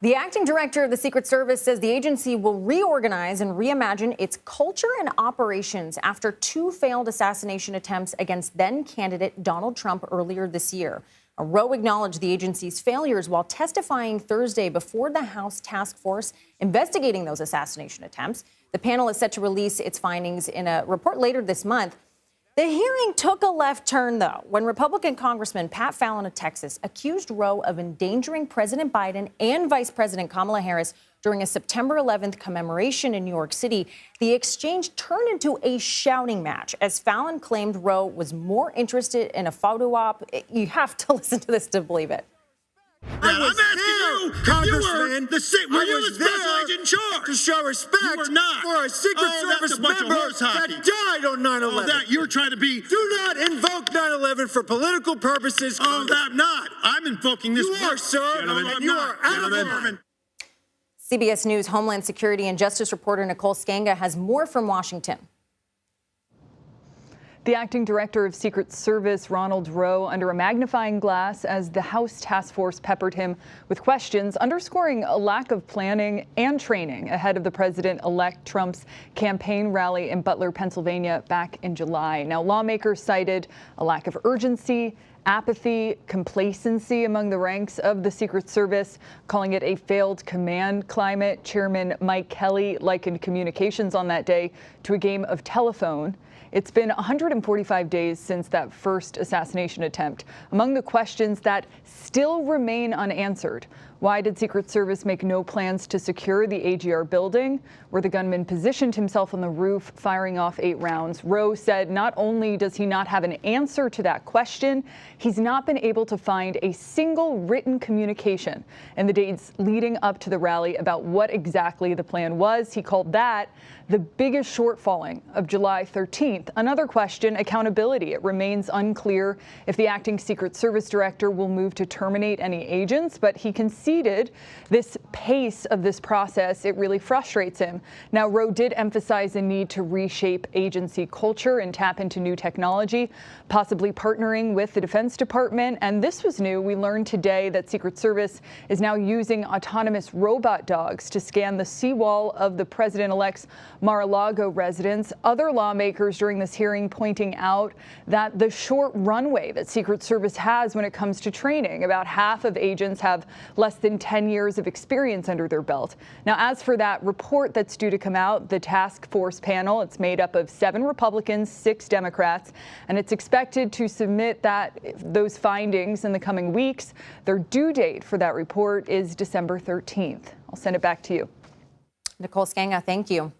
The acting director of the Secret Service says the agency will reorganize and reimagine its culture and operations after two failed assassination attempts against then-candidate Donald Trump earlier this year. Rowe acknowledged the agency's failures while testifying Thursday before the House task force investigating those assassination attempts. The panel is set to release its findings in a report later this month. The hearing took a left turn, though, when Republican Congressman Pat Fallon of Texas accused Rowe of endangering President Biden and Vice President Kamala Harris during a September 11th commemoration in New York City. The exchange turned into a shouting match as Fallon claimed Rowe was more interested in a photo op. You have to listen to this to believe it. I'm asking you, Congressman, were you the special agent in charge? To show respect for a Secret Service member that died on 9/11. Oh, that you're trying to be. Do not invoke 9/11 for political purposes. Oh, I'm not. I'm invoking this. You are, sir. Gentlemen, you are out of order. CBS News Homeland Security and Justice reporter Nicole Sganga has more from Washington. The acting director of Secret Service, Ronald Rowe, under a magnifying glass as the House task force peppered him with questions, underscoring a lack of planning and training ahead of the president-elect Trump's campaign rally in Butler, Pennsylvania back in July. Now, lawmakers cited a lack of urgency, apathy, complacency among the ranks of the Secret Service, calling it a failed command climate. Chairman Mike Kelly likened communications on that day to a game of telephone. It's been 145 days since that first assassination attempt. Among the questions that still remain unanswered: why did Secret Service make no plans to secure the AGR building, where the gunman positioned himself on the roof, firing off 8 rounds? Rowe said not only does he not have an answer to that question, he's not been able to find a single written communication in the days leading up to the rally about what exactly the plan was. He called that the biggest shortfalling of July 13th. Another question, accountability. It remains unclear if the acting Secret Service director will move to terminate any agents, but he conceded this pace of this process, it really frustrates him. Now, Rowe did emphasize the need to reshape agency culture and tap into new technology, possibly partnering with the Defense Department. And this was new. We learned today that Secret Service is now using autonomous robot dogs to scan the seawall of the president-elect's Mar-a-Lago residence. Other lawmakers during this hearing pointing out that the short runway that Secret Service has when it comes to training. About half of agents have less than 10 years of experience under their belt. Now, as for that report that's due to come out, the task force panel, it's made up of 7 Republicans, 6 Democrats, and it's expected to submit those findings in the coming weeks. Their due date for that report is December 13th. I'll send it back to you. Nicole Sganga, thank you.